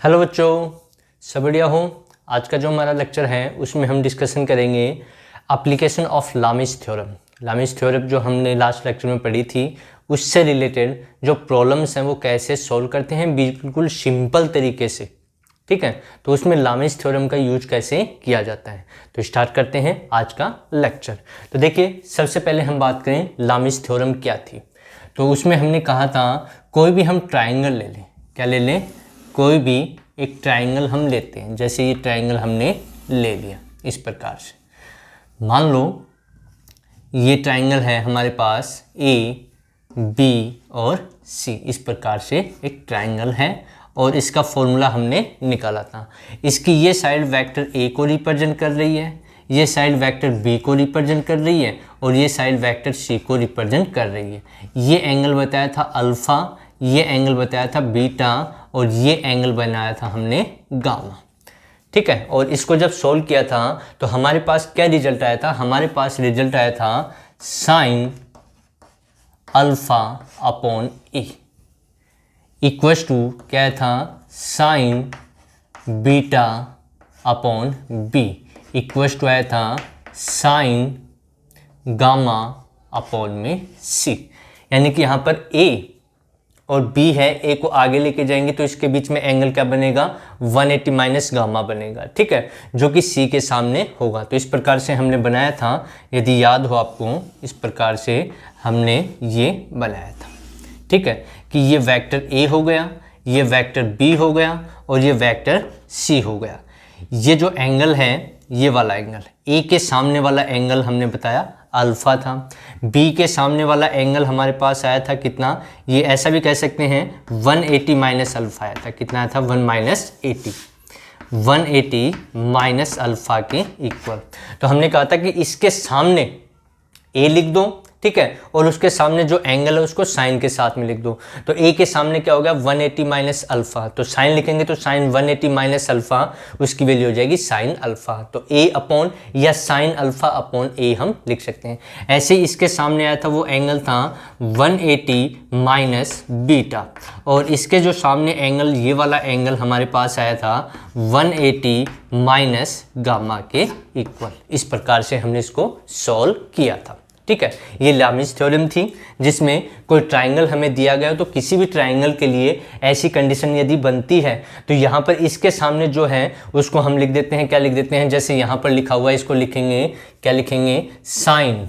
Hello बच्चों, सब बढ़िया हो। आज का जो हमारा लेक्चर है उसमें हम डिस्कशन करेंगे एप्लीकेशन ऑफ लामिस थ्योरम। लामिस थ्योरम जो हमने लास्ट लेक्चर में पढ़ी थी उससे रिलेटेड जो प्रॉब्लम्स हैं वो कैसे सॉल्व करते हैं बिल्कुल सिंपल तरीके से। ठीक है, तो उसमें लामिस थ्योरम का यूज कैसे किया जाता है। तो स्टार्ट करते हैं आज का लेक्चर। तो देखिए, सबसे पहले हम बात करें लामिस थ्योरम क्या थी। तो उसमें हमने कहा था कोई भी हम ट्राइंगल ले लें। क्या ले लें? कोई भी एक ट्राइंगल हम लेते हैं। जैसे ये ट्राइंगल हमने ले लिया इस प्रकार से। मान लो ये ट्राइंगल है हमारे पास ए बी और सी, इस प्रकार से एक ट्राइंगल है और इसका फॉर्मूला हमने निकाला था। इसकी ये साइड वेक्टर ए को रिप्रेजेंट कर रही है, ये साइड वेक्टर बी को रिप्रेजेंट कर रही है और ये साइड वेक्टर सी को रिप्रेजेंट कर रही है। ये एंगल बताया था अल्फ़ा, ये एंगल बताया था बीटा और ये एंगल बनाया था हमने गामा। ठीक है, और इसको जब सोल्व किया था तो हमारे पास क्या रिजल्ट आया था? हमारे पास रिजल्ट आया था sine alpha upon A equals to क्या था? Sine beta upon B equals to आया था साइन गामा अपॉन में सी। यानी कि यहाँ पर ए और बी है, ए को आगे लेके जाएंगे तो इसके बीच में एंगल क्या बनेगा? 180 माइनस गामा बनेगा। ठीक है, जो कि सी के सामने होगा। तो इस प्रकार से हमने बनाया था, यदि याद हो आपको, इस प्रकार से हमने ये बनाया था। ठीक है, कि ये वेक्टर ए हो गया, ये वेक्टर बी हो गया और ये वेक्टर सी हो गया। ये जो एंगल है, ये वाला एंगल, ए के सामने वाला एंगल हमने बताया अल्फा था। बी के सामने वाला एंगल हमारे पास आया था कितना? ये ऐसा भी कह सकते हैं 180 माइनस अल्फा आया था। कितना आया था? 180 माइनस अल्फा के इक्वल। तो हमने कहा था कि इसके सामने ए लिख दो, ठीक है, और उसके सामने जो एंगल है उसको साइन के साथ में लिख दो। तो ए के सामने क्या हो गया? 180 माइनस अल्फा। तो साइन लिखेंगे तो साइन 180 माइनस अल्फा, उसकी वैल्यू हो जाएगी साइन अल्फा। तो ए अपॉन या साइन अल्फा अपॉन ए हम लिख सकते हैं। ऐसे ही इसके सामने आया था वो एंगल था 180 माइनस बीटा, और इसके जो सामने एंगल, ये वाला एंगल हमारे पास आया था 180 माइनस गामा के इक्वल। इस प्रकार से हमने इसको सॉल्व किया था। ठीक है, ये लामिस थ्योरम थी जिसमें कोई ट्राइंगल हमें दिया गया तो किसी भी ट्राइंगल के लिए ऐसी कंडीशन यदि बनती है तो यहाँ पर इसके सामने जो है उसको हम लिख देते हैं, क्या लिख देते हैं? जैसे यहाँ पर लिखा हुआ है, इसको लिखेंगे, क्या लिखेंगे? साइन।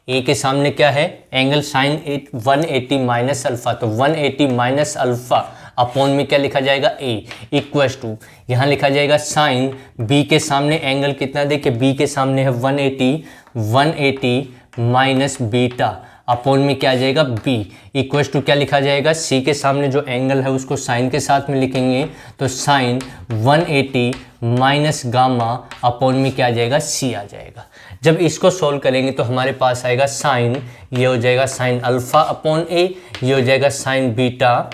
ए के सामने क्या है? Angle sine 180 minus alpha. तो 180 माइनस अल्फा अपॉन में क्या लिखा जाएगा? ए इक्वल्स टू, यहाँ लिखा जाएगा साइन बी के सामने एंगल कितना? देखिए, बी के सामने है 180 माइनस बीटा अपॉन में क्या आ जाएगा? बी इक्वल्स टू क्या लिखा जाएगा? सी के सामने जो एंगल है उसको साइन के साथ में लिखेंगे तो साइन 180 माइनस गामा अपॉन में क्या आ जाएगा? सी आ जाएगा। जब इसको सॉल्व करेंगे तो हमारे पास आएगा साइन, ये हो जाएगा साइन अल्फा अपॉन ए, ये हो जाएगा sine beta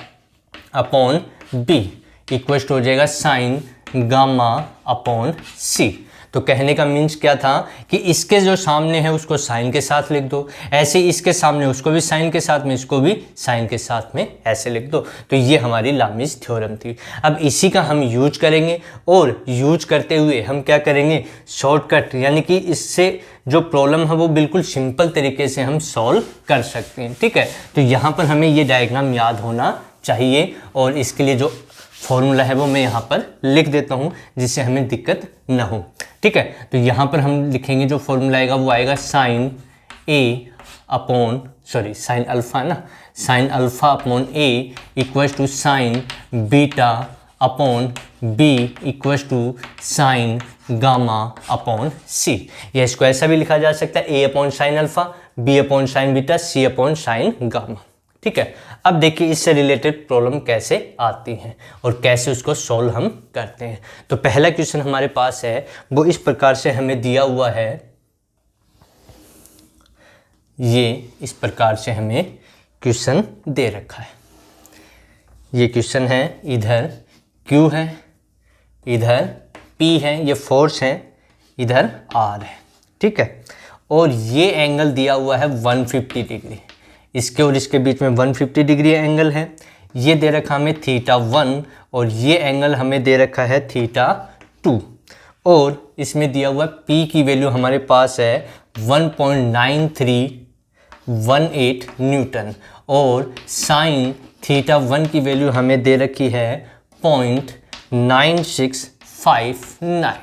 upon B equals to हो जाएगा साइन गामा अपॉन सी। तो कहने का मीन्स क्या था कि इसके जो सामने है उसको साइन के साथ लिख दो, ऐसे इसके सामने उसको भी साइन के साथ में, इसको भी साइन के साथ में ऐसे लिख दो। तो ये हमारी लामिस थ्योरम थी। अब इसी का हम यूज करेंगे और यूज करते हुए हम क्या करेंगे? शॉर्टकट, यानी कि इससे जो प्रॉब्लम है वो बिल्कुल सिंपल तरीके से हम सॉल्व कर सकते हैं। ठीक है, तो यहाँ पर हमें ये डायग्राम याद होना चाहिए और इसके लिए जो फॉर्मूला है वो मैं यहाँ पर लिख देता हूँ जिससे हमें दिक्कत न हो। ठीक है, तो यहाँ पर हम लिखेंगे, जो फॉर्मूला आएगा वो आएगा sine A upon, sorry sine alpha ना, sine alpha upon A equals to sine beta upon B equals to sine gamma upon C. या इसको ऐसा भी लिखा जा सकता है, A upon sine alpha, B upon sine beta, C upon sine gamma. ठीक है, अब देखिए इससे रिलेटेड प्रॉब्लम कैसे आती हैं और कैसे उसको सॉल्व हम करते हैं। तो पहला क्वेश्चन हमारे पास है वो इस प्रकार से हमें दिया हुआ है, ये इस प्रकार से हमें क्वेश्चन दे रखा है। ये क्वेश्चन है, इधर Q है, इधर P है, ये फोर्स है, इधर R है। ठीक है, और ये एंगल दिया हुआ है 150 डिग्री, इसके और इसके बीच में 150 डिग्री एंगल है। ये दे रखा हमें θ1 और ये एंगल हमें दे रखा है θ2 और इसमें दिया हुआ P की वैल्यू हमारे पास है 1.9318 न्यूटन और साइन θ1 की वैल्यू हमें दे रखी है 0.9659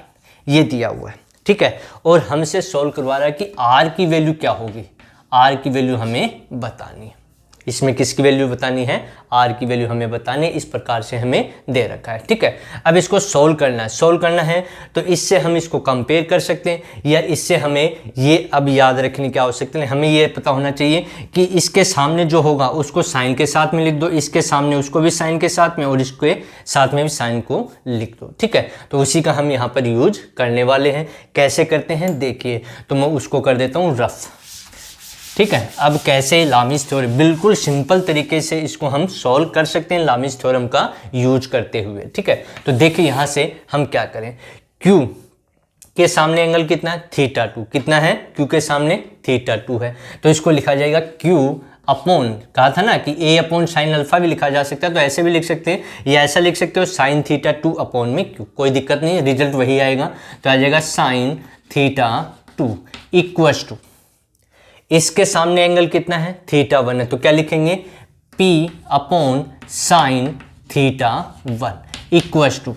ये दिया हुआ है, ठीक है। और हमसे सॉल्व करवा रहा है कि R की वैल्यू क्या होगी, R की वैल्यू हमें बतानी है। इसमें किसकी वैल्यू बतानी है, R की वैल्यू हमें बतानी है। इस प्रकार से हमें दे रखा है, ठीक है। अब इसको सोल्व करना है, तो इससे हम इसको कंपेयर कर सकते हैं या इससे हमें ये अब याद रखने की आवश्यकता है। हमें ये पता होना चाहिए कि इसके सामने जो होगा उसको साइन के साथ में लिख दो, इसके सामने उसको भी साइन के साथ में और इसके साथ में भी साइन को लिख दो, ठीक है। तो उसी का हम यहाँ पर यूज करने वाले हैं। कैसे करते हैं देखिए, तो मैं उसको कर देता हूँ रफ, ठीक है। अब कैसे लामीज थ्योरम, बिल्कुल सिंपल तरीके से इसको हम सॉल्व कर सकते हैं लामीज थ्योरम का यूज करते हुए, ठीक है। तो देखिए यहाँ से हम क्या करें, Q के सामने एंगल कितना है θ2, कितना है Q के सामने θ2 है, तो इसको लिखा जाएगा Q अपॉन, कहा था ना कि A अपॉन साइन अल्फा भी लिखा जा सकता है, तो ऐसे भी लिख सकते हैं या ऐसा लिख सकते हो साइन θ2 अपॉन में Q, कोई दिक्कत नहीं है, रिजल्ट वही आएगा। तो आ जाएगा साइन θ2 इक्वल्स टू, इसके सामने एंगल कितना है θ1 है, तो क्या लिखेंगे P upon sine θ1 equals to,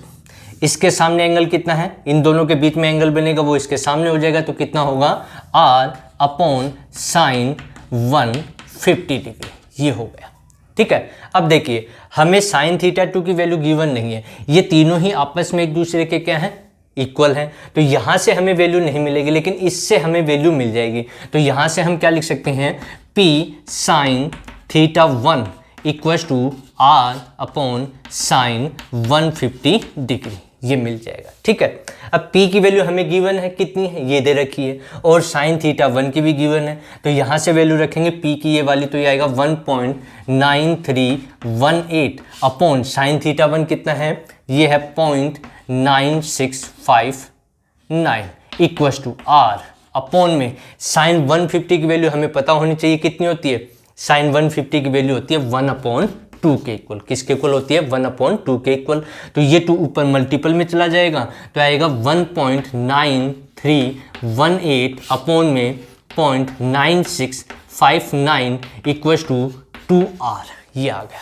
इसके सामने एंगल कितना है, इन दोनों के बीच में एंगल बनेगा वो इसके सामने हो जाएगा, तो कितना होगा R अपॉन साइन 150 डिग्री, ये हो गया, ठीक है। अब देखिए हमें साइन θ2 की वैल्यू गिवन नहीं है, ये तीनों ही आपस में एक दूसरे के क्या है इक्वल है, तो यहाँ से हमें वैल्यू नहीं मिलेगी लेकिन इससे हमें वैल्यू मिल जाएगी। तो यहाँ से हम क्या लिख सकते हैं P sine θ1 equals to R upon sine 150 degree, ये मिल जाएगा, ठीक है। अब P की वैल्यू हमें गिवन है, कितनी है ये दे रखी है, और साइन θ1 की भी गिवन है, तो यहाँ से वैल्यू रखेंगे P की ये वाली, तो ये आएगा 1.9318 अपॉन साइन θ1 कितना है, ये है 0.9659 इक्वल्स टू R अपॉन में साइन 150 की वैल्यू हमें पता होनी चाहिए कितनी होती है, साइन 150 की वैल्यू होती है 1/2 के इक्वल, किसके इक्वल होती है 1/2 के इक्वल, तो ये 2 ऊपर मल्टीपल में चला जाएगा, तो आएगा 1.9318 अपॉन में 0.9659 इक्वल्स टू 2R, ये आ गया।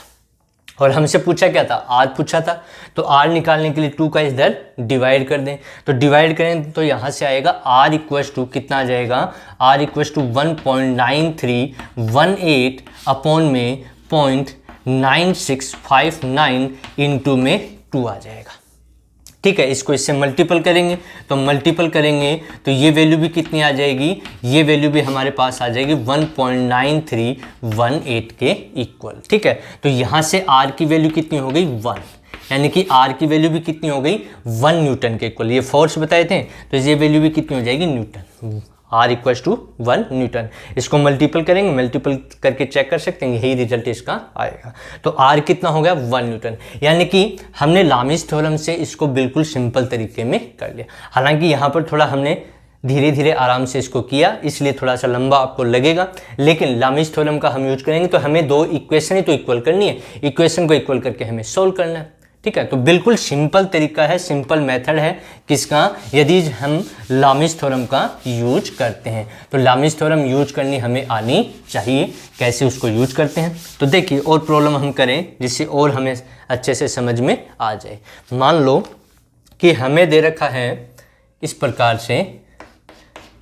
और हमसे पूछा क्या था, R पूछा था, तो R निकालने के लिए 2 का इधर डिवाइड कर दें, तो डिवाइड करें तो यहाँ से आएगा R इक्वल्स टू कितना आ जाएगा, R इक्वल्स टू 1.9318 अपॉन में 0.9659 इंटू में 2 आ जाएगा, ठीक है। इसको इससे मल्टीपल करेंगे, तो मल्टीपल करेंगे तो ये वैल्यू भी कितनी आ जाएगी, ये वैल्यू भी हमारे पास आ जाएगी 1.9318 के इक्वल, ठीक है। तो यहाँ से R की वैल्यू कितनी हो गई 1, यानी कि R की वैल्यू भी कितनी हो गई 1 न्यूटन के इक्वल, ये फोर्स बताए थे, तो ये वैल्यू भी कितनी हो जाएगी newton, R equals to 1 newton. इसको मल्टीपल करेंगे, मल्टीपल करके चेक कर सकते हैं, यही रिजल्ट इसका आएगा। तो R कितना हो गया 1 न्यूटन, यानी कि हमने लामीज थ्योरम से इसको बिल्कुल सिंपल तरीके में कर लिया। हालांकि यहाँ पर थोड़ा हमने धीरे धीरे आराम से इसको किया, इसलिए थोड़ा सा लंबा आपको लगेगा, लेकिन लामीज थ्योरम का हम यूज करेंगे तो हमें 2 इक्वेशन ही तो इक्वल करनी है, इक्वेशन को इक्वल करके हमें सोल्व करना है, ठीक है। तो बिल्कुल सिंपल तरीका है, सिंपल मेथड है किसका, यदि हम लामीज थ्योरम का यूज करते हैं। तो लामीज थ्योरम यूज करनी हमें आनी चाहिए, कैसे उसको यूज करते हैं तो देखिए। और प्रॉब्लम हम करें जिससे और हमें अच्छे से समझ में आ जाए। मान लो कि हमें दे रखा है इस प्रकार से,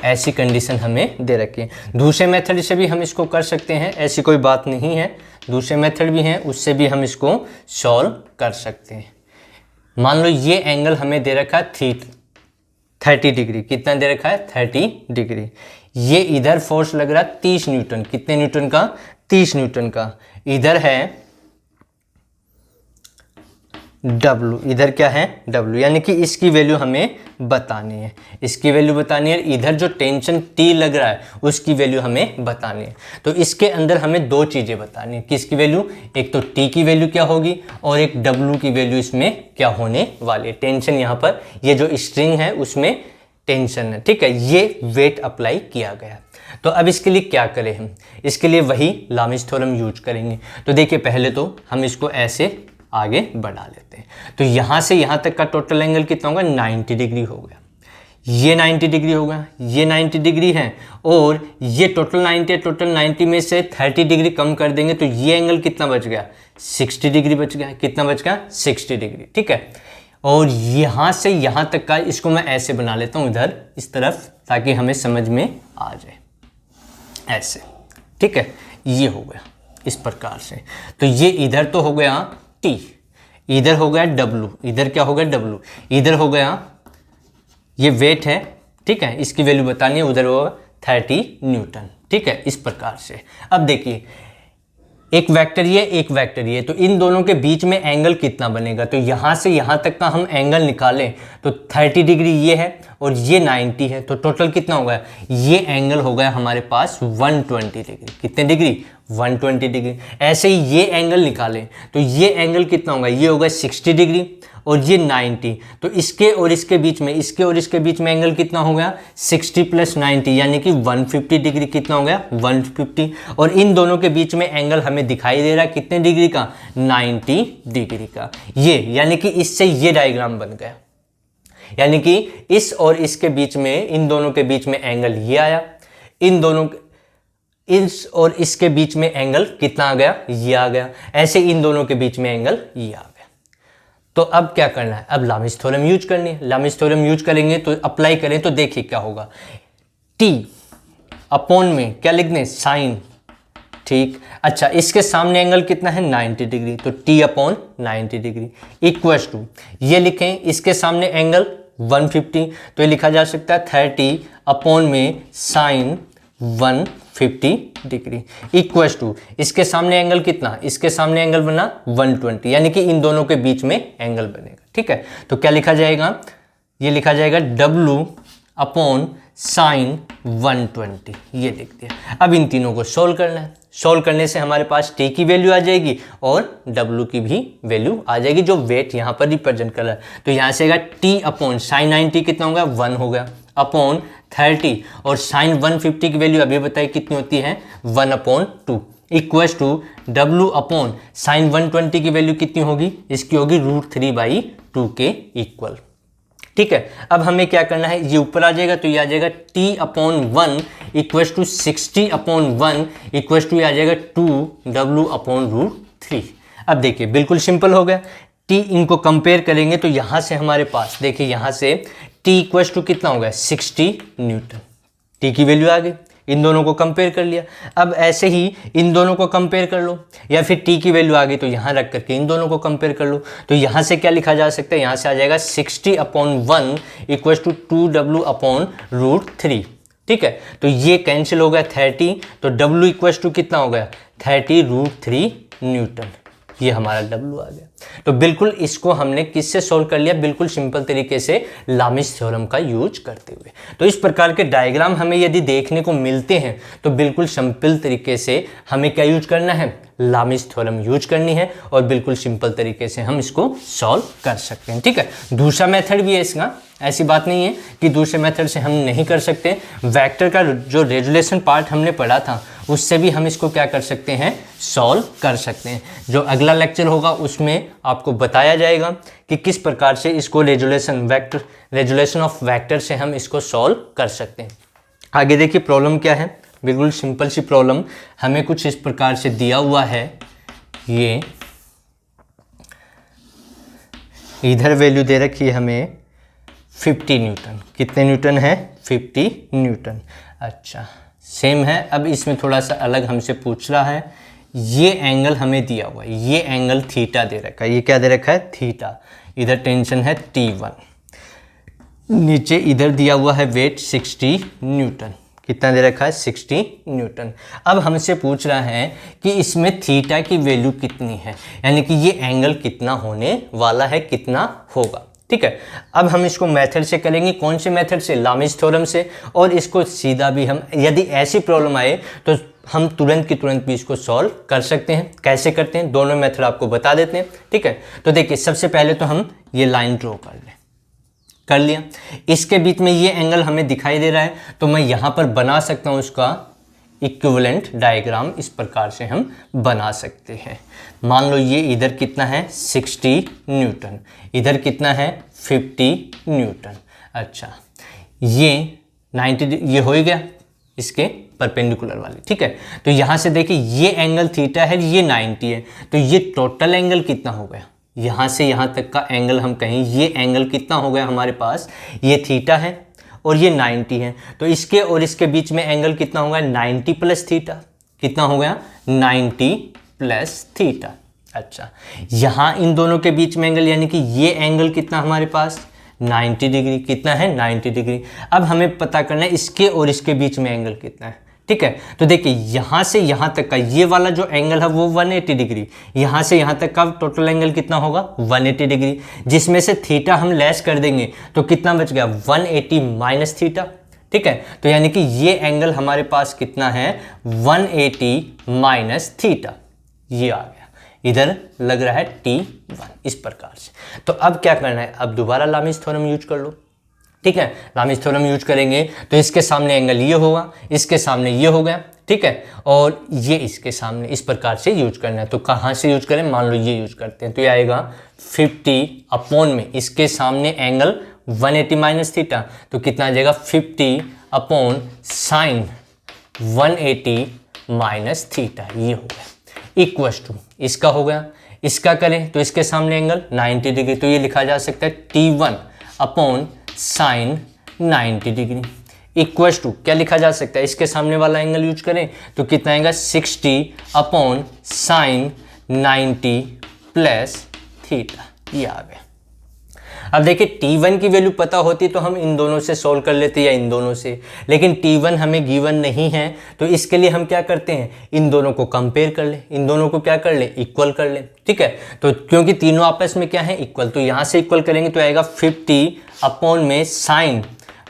ऐसी कंडीशन हमें दे रखी है। दूसरे मेथड से भी हम इसको कर सकते हैं, ऐसी कोई बात नहीं है, दूसरे मेथड भी हैं, उससे भी हम इसको सॉल्व कर सकते हैं। मान लो ये एंगल हमें दे रखा है 30 डिग्री, कितना दे रखा है 30 डिग्री, ये इधर फोर्स लग रहा है 30 न्यूटन, कितने न्यूटन का 30 न्यूटन का, इधर है W, इधर क्या है W, यानी कि इसकी वैल्यू हमें बतानी है, इसकी वैल्यू बतानी है। इधर जो टेंशन T लग रहा है उसकी वैल्यू हमें बतानी है। तो इसके अंदर हमें 2 चीज़ें बतानी है, किसकी वैल्यू, एक तो T की वैल्यू क्या होगी और एक W की वैल्यू इसमें क्या होने वाली है। टेंशन यहाँ पर ये जो स्ट्रिंग है उसमें टेंशन है, ठीक है, ये वेट अप्लाई किया गया। तो अब इसके लिए क्या करें हम, इसके लिए वही लामिस थ्योरम यूज करेंगे। तो देखिए पहले तो हम इसको ऐसे आगे बढ़ा लेते हैं। तो यहाँ से यहाँ तक का टोटल एंगल कितना होगा, 90 डिग्री हो गया। ये 90 डिग्री होगा, ये 90 डिग्री है, और ये टोटल 90 है। टोटल 90 में से 30 डिग्री कम कर देंगे तो ये एंगल कितना बच गया, 60 डिग्री बच गया। कितना बच गया, 60 डिग्री, ठीक है। और यहाँ से यहाँ तक का इसको मैं ऐसे बना लेता हूँ इधर इस तरफ, ताकि हमें समझ में आ जाए ऐसे, ठीक है। ये हो गया इस प्रकार से। तो ये इधर तो हो गया T, इधर हो गया W, इधर क्या हो गया W, इधर हो गया ये वेट है, ठीक है, इसकी वैल्यू बतानी है, उधर होगा 30 न्यूटन, ठीक है, इस प्रकार से। अब देखिए एक वेक्टर ये, एक वेक्टर ये, तो इन दोनों के बीच में एंगल कितना बनेगा। तो यहाँ से यहाँ तक का हम एंगल निकालें तो 30 डिग्री ये है और ये 90 है, तो टोटल कितना हो गया, ये एंगल हो गया हमारे पास 120 डिग्री। कितने डिग्री, 120 डिग्री। ऐसे ही ये एंगल निकालें तो ये एंगल कितना होगा, ये होगा 60 डिग्री और ये 90। तो इसके और इसके बीच में, इसके और इसके बीच में एंगल कितना हो गया, 60 + 90 यानी कि 150 डिग्री। कितना हो गया, 150। और इन दोनों के बीच में एंगल हमें दिखाई दे रहा है कितने डिग्री का, 90 डिग्री का। ये यानी कि इससे ये डायग्राम बन गया, यानी कि इस और इसके बीच में, इन दोनों के बीच में एंगल ये आया, इन दोनों इस और इसके बीच में एंगल कितना आ गया, ये आ गया। ऐसे इन दोनों के बीच में एंगल ये आ गया। तो अब क्या करना है, अब लामिस थ्योरम यूज करनी है। लामिस थ्योरम यूज करेंगे तो अप्लाई करें तो देखिए क्या होगा, T अपॉन में क्या लिख दें, साइन, ठीक। अच्छा इसके सामने एंगल कितना है, 90 डिग्री, तो T upon 90 degree equals to, ये लिखें इसके सामने एंगल 150, तो ये लिखा जा सकता है 30 अपॉन में साइन 150 डिग्री इक्वल्स टू, इसके सामने एंगल कितना, इसके सामने एंगल बना 120, यानी कि इन दोनों के बीच में एंगल बनेगा, ठीक है। तो क्या लिखा जाएगा, ये लिखा जाएगा W अपॉन साइन 120, ये लिख दिया। अब इन तीनों को सोल्व करना है। सोल्व करने से हमारे पास T की वैल्यू आ जाएगी और W की भी वैल्यू आ जाएगी, जो वेट यहाँ पर रिप्रेजेंट कर रहा है। तो यहाँ से आएगा T अपॉन साइन 90 कितना होगा, 1 हो गया, अपॉन 30, और साइन 150 की वैल्यू अभी बताइए कितनी होती है, 1/2 equals to W upon sine 120 की वैल्यू कितनी होगी, इसकी होगी √3/2 के इक्वल, ठीक है। अब हमें क्या करना है, ये ऊपर आ जाएगा तो ये आ जाएगा T upon 1 equals to 60/1 equals to ये आ जाएगा 2W अपॉन √3। अब देखिए बिल्कुल सिंपल हो गया। T इनको कंपेयर करेंगे तो यहाँ से हमारे पास देखिए, यहाँ से T इक्वल्स टू कितना होगा, 60 न्यूटन। T की वैल्यू आ गई, इन दोनों को कंपेयर कर लिया। अब ऐसे ही इन दोनों को कंपेयर कर लो, या फिर T की वैल्यू आ गई तो यहाँ रख करके इन दोनों को कंपेयर कर लो। तो यहाँ से क्या लिखा जा सकता है, यहाँ से आ जाएगा 60/1 इक्वल्स टू 2W अपॉन √3, ठीक है। तो ये कैंसिल हो गया 30, तो W इक्वल्स टू कितना हो गया, 30√3 न्यूटन, ये हमारा W आ गया। तो बिल्कुल इसको हमने किससे सोल्व कर लिया, बिल्कुल सिंपल तरीके से लामिस थ्योरम का यूज करते हुए। तो इस प्रकार के डायग्राम हमें यदि देखने को मिलते हैं तो बिल्कुल सिंपल तरीके से हमें क्या यूज करना है, लामिस थ्योरम यूज करनी है, और बिल्कुल सिंपल तरीके से हम इसको सॉल्व कर सकते हैं, ठीक है। दूसरा मेथड भी है इसका, ऐसी बात नहीं है कि दूसरे मेथड से हम नहीं कर सकते। वेक्टर का जो रेजुलेशन पार्ट हमने पढ़ा था उससे भी हम इसको क्या कर सकते हैं, सॉल्व कर सकते हैं। जो अगला लेक्चर होगा उसमें आपको बताया जाएगा कि किस प्रकार से इसको रेजुलेशन ऑफ वेक्टर से हम इसको सॉल्व कर सकते हैं। आगे देखिए प्रॉब्लम क्या है, बिल्कुल सिंपल सी प्रॉब्लम। हमें कुछ इस प्रकार से दिया हुआ है, ये इधर वैल्यू दे रखी है हमें 50 न्यूटन। कितने न्यूटन है, 50 न्यूटन। अच्छा सेम है। अब इसमें थोड़ा सा अलग हमसे पूछ रहा है, ये एंगल हमें दिया हुआ है, ये एंगल थीटा दे रखा है, ये क्या दे रखा है, थीटा। इधर टेंशन है T1, नीचे इधर दिया हुआ है वेट 60 न्यूटन। कितना दे रखा है, 60 न्यूटन। अब हमसे पूछ रहा है कि इसमें थीटा की वैल्यू कितनी है, यानी कि ये एंगल कितना होने वाला है, कितना होगा, ठीक है। अब हम इसको मेथड से करेंगे, कौन से मेथड से, लामिस थ्योरम से। और इसको सीधा भी हम, यदि ऐसी प्रॉब्लम आए तो हम तुरंत की तुरंत भी इसको सॉल्व कर सकते हैं। कैसे करते हैं, दोनों मेथड आपको बता देते हैं, ठीक है। तो देखिए सबसे पहले तो हम ये लाइन ड्रॉ कर लें, कर लिया। इसके बीच में ये एंगल हमें दिखाई दे रहा है, तो मैं यहाँ पर बना सकता हूँ उसका इक्विवेलेंट डायग्राम। इस प्रकार से हम बना सकते हैं। मान लो ये इधर कितना है 60 न्यूटन, इधर कितना है 50 न्यूटन। अच्छा, ये 90 ये हो ही गया इसके परपेंडिकुलर वाले, ठीक है। तो यहाँ से देखिए ये एंगल थीटा है, ये 90 है, तो ये टोटल एंगल कितना हो गया, यहाँ से यहाँ तक का एंगल हम कहें, ये एंगल कितना हो गया हमारे पास, ये थीटा है और ये 90 है, तो इसके और इसके बीच में एंगल कितना होगा 90 प्लस थीटा। कितना हो गया 90 प्लस थीटा। अच्छा, यहाँ इन दोनों के बीच में एंगल यानी कि ये एंगल कितना हमारे पास 90 डिग्री। कितना है 90 डिग्री। अब हमें पता करना है इसके और इसके बीच में एंगल कितना है, ठीक है। तो देखिए यहाँ से यहाँ तक का ये वाला जो एंगल है वो 180 डिग्री, यहाँ से यहाँ तक का टोटल एंगल कितना होगा 180 डिग्री, जिसमें से थीटा हम लेस कर देंगे तो कितना बच गया 180 माइनस थीटा, ठीक है। तो यानी कि ये एंगल हमारे पास कितना है 180 माइनस थीटा, ये आ गया। इधर लग रहा है T1 इस प्रकार से। तो अब क्या करना है, अब दोबारा लामिस थ्योरम यूज कर लो, ठीक है। लामिस थ्योरम यूज करेंगे तो इसके सामने एंगल ये होगा, इसके सामने ये हो गया, ठीक है, और ये इसके सामने, इस प्रकार से यूज करना है। तो कहाँ से यूज करें, मान लो ये यूज करते हैं, तो ये आएगा 50 अपॉन में इसके सामने एंगल 180 माइनस थीटा, तो कितना आ जाएगा 50 अपॉन साइन 180 माइनस थीटा, ये हो गया इक्वस टू इसका हो गया। इसका करें तो इसके सामने एंगल 90 डिग्री, तो ये लिखा जा सकता है T1 upon sine 90 degree equals to क्या लिखा जा सकता है, इसके सामने वाला एंगल यूज करें तो कितना आएगा 60 अपॉन साइन 90 प्लस थीटा, ये आ गया। अब देखिए T1 की वैल्यू पता होती तो हम इन दोनों से सॉल्व कर लेते या इन दोनों से, लेकिन T1 हमें गिवन नहीं है, तो इसके लिए हम क्या करते हैं, इन दोनों को कंपेयर कर ले, इन दोनों को क्या कर ले इक्वल कर ले, ठीक है। तो क्योंकि तीनों आपस में क्या है इक्वल, तो यहाँ से इक्वल करेंगे तो आएगा 50 अपॉन में साइन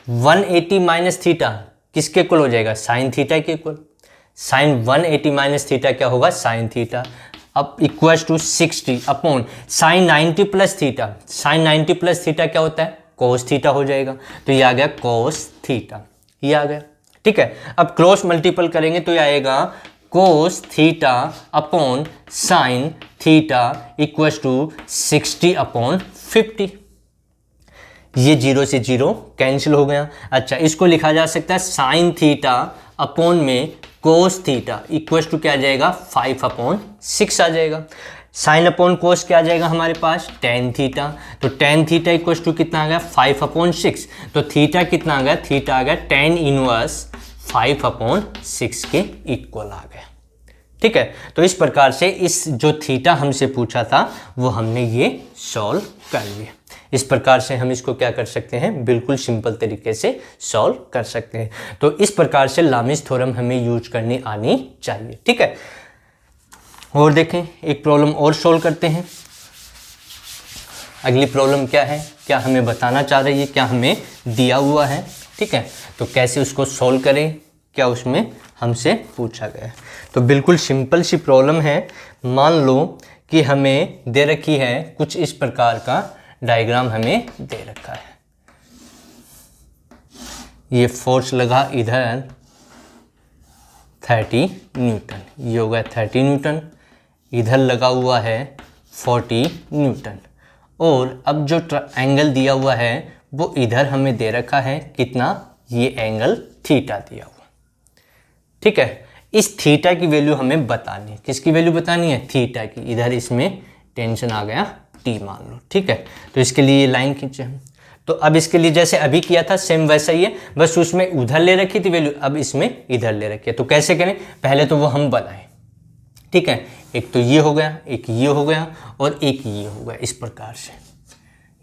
180 माइनस थीटा किसके इक्वल हो जाएगा साइन थीटा के इक्वल। साइन 180 माइनस थीटा क्या होगा साइन थीटा। अब equals to 60 upon sine 90 plus theta, sine 90 plus theta क्या होता है कोस थीटा हो जाएगा, तो ये आ गया कोस थीटा, ये आ गया, ठीक है। अब क्रॉस मल्टीपल करेंगे तो ये आएगा cos theta upon sine theta equals to 60 upon 50, ये 0 से 0 कैंसिल हो गया। अच्छा, इसको लिखा जा सकता है साइन थीटा अपॉन में कोस थीटा इक्वल्स टू क्या आ जाएगा 5 अपॉन 6 आ जाएगा। साइन अपॉन कोस क्या आ जाएगा हमारे पास टेन थीटा, तो टेन थीटा इक्वल्स टू कितना आ गया 5 अपॉन 6, तो थीटा कितना आ गया, थीटा आ गया टेन इनवर्स 5 अपॉन 6 के इक्वल आ गया, ठीक है। तो इस प्रकार से इस जो थीटा हमसे पूछा था वो हमने ये सॉल्व कर लिया। इस प्रकार से हम इसको क्या कर सकते हैं, बिल्कुल सिंपल तरीके से सॉल्व कर सकते हैं। तो इस प्रकार से लामिस थ्योरम हमें यूज करनी आनी चाहिए, ठीक है। और देखें एक प्रॉब्लम और सॉल्व करते हैं। अगली प्रॉब्लम क्या है, क्या हमें बताना चाह रही है, क्या हमें दिया हुआ है, ठीक है। तो कैसे उसको सॉल्व करें, क्या उसमें हमसे पूछा गया है। तो बिल्कुल सिंपल सी प्रॉब्लम है। मान लो कि हमें दे रखी है कुछ इस प्रकार का डायग्राम हमें दे रखा है, ये फोर्स लगा इधर 30 न्यूटन, ये हो गया 30 न्यूटन, इधर लगा हुआ है 40 न्यूटन, और अब जो एंगल दिया हुआ है वो इधर हमें दे रखा है कितना, ये एंगल थीटा दिया हुआ, ठीक है। इस थीटा की वैल्यू हमें बतानी है, किसकी वैल्यू बतानी है थीटा की। इधर इसमें टेंशन आ गया टी मान लो, ठीक है। तो इसके लिए ये लाइन खींचे हम, तो अब इसके लिए जैसे अभी किया था सेम वैसा ही है, बस उसमें उधर ले रखी थी वैल्यू, अब इसमें इधर ले रखी है। तो कैसे करें, पहले तो वो हम बनाएं, ठीक है। एक तो ये हो गया, एक ये हो गया और एक ये हो गया, इस प्रकार से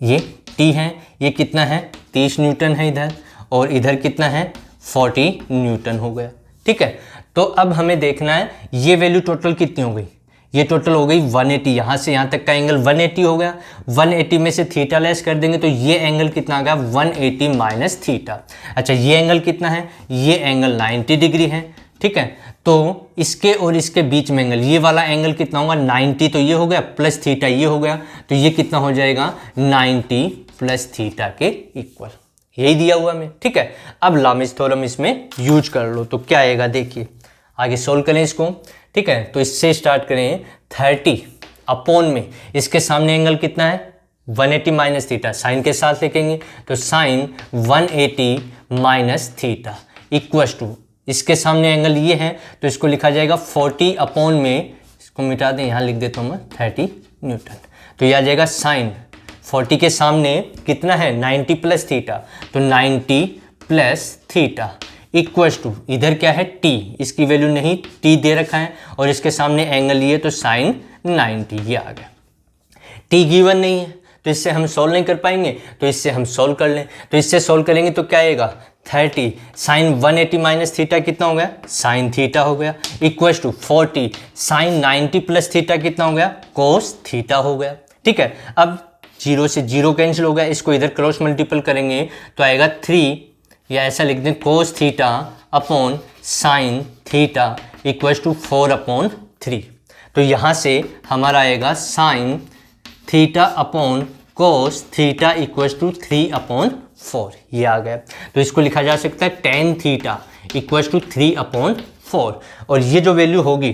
ये टी है, ये कितना है 30 न्यूटन है इधर, और इधर कितना है 40 न्यूटन हो गया, ठीक है। तो अब हमें देखना है ये वैल्यू टोटल कितनी हो गई, ये टोटल हो गई 180, यहाँ से यहाँ तक का एंगल 180 हो गया। 180 में से थीटा लेस कर देंगे तो ये एंगल कितना आ गया 180 माइनस थीटा। अच्छा, ये एंगल कितना है, ये एंगल 90 डिग्री है, ठीक है। तो इसके और इसके बीच में एंगल, ये वाला एंगल कितना होगा 90, तो ये हो गया प्लस थीटा ये हो गया, तो ये कितना हो जाएगा 90 प्लस थीटा के इक्वल, यही दिया हुआ हमें, ठीक है। अब लामिस थ्योरम इसमें यूज कर लो तो क्या आएगा, देखिए आगे सोल्व करें इसको, ठीक है। तो इससे स्टार्ट करें, 30 अपॉन में इसके सामने एंगल कितना है 180 माइनस थीटा, साइन के साथ लिखेंगे तो sine 180 minus theta equals to, इसके सामने एंगल ये है तो इसको लिखा जाएगा 40 अपॉन में, इसको मिटा दें, यहाँ लिख देता हूँ मैं 30 न्यूटन। तो यह आ जाएगा साइन 40 के सामने कितना है 90 प्लस थीटा, तो 90 प्लस थीटा इक्वस टू, इधर क्या है t, इसकी वैल्यू नहीं, t दे रखा है और इसके सामने एंगल ये तो साइन 90, ये आ गया। t गिवन नहीं है तो इससे हम सॉल्व नहीं कर पाएंगे, तो इससे हम सॉल्व कर लें, तो इससे सॉल्व करेंगे तो क्या आएगा 30 साइन 180 माइनस थीटा कितना हो गया साइन थीटा हो गया, equals to 40 sine 90 plus theta कितना हो गया कोस थीटा हो गया, ठीक है। अब 0 से 0 कैंसिल हो गया, इसको इधर क्रॉस मल्टीपल करेंगे तो आएगा 3, या ऐसा लिख दें cos theta upon sine theta equals to 4 upon 3। तो यहाँ से हमारा आएगा sine theta upon cos theta equals to 3 upon 4, ये आ गया। तो इसको लिखा जा सकता है tan theta equals to 3 upon 4, और ये जो वैल्यू होगी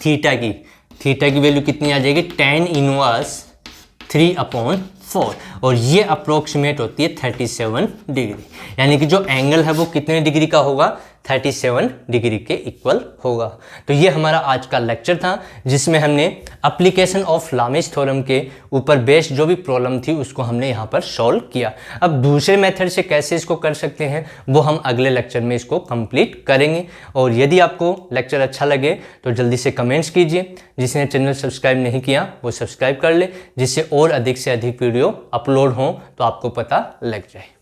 थीटा की वैल्यू कितनी आ जाएगी टेन इनवर्स 3 अपॉन 4, और ये अप्रोक्सीमेट होती है 37 डिग्री, यानी कि जो एंगल है वो कितने डिग्री का होगा 37 डिग्री के इक्वल होगा। तो ये हमारा आज का लेक्चर था जिसमें हमने एप्लीकेशन ऑफ लामिस थ्योरम के ऊपर बेस्ड जो भी प्रॉब्लम थी उसको हमने यहाँ पर सॉल्व किया। अब दूसरे मेथड से कैसे इसको कर सकते हैं वो हम अगले लेक्चर में इसको कंप्लीट करेंगे। और यदि आपको लेक्चर अच्छा लगे तो जल्दी से कमेंट्स कीजिए, जिसने चैनल सब्सक्राइब नहीं किया वो सब्सक्राइब कर ले, जिससे और अधिक से अधिक वीडियो अपलोड हों तो आपको पता लग जाए।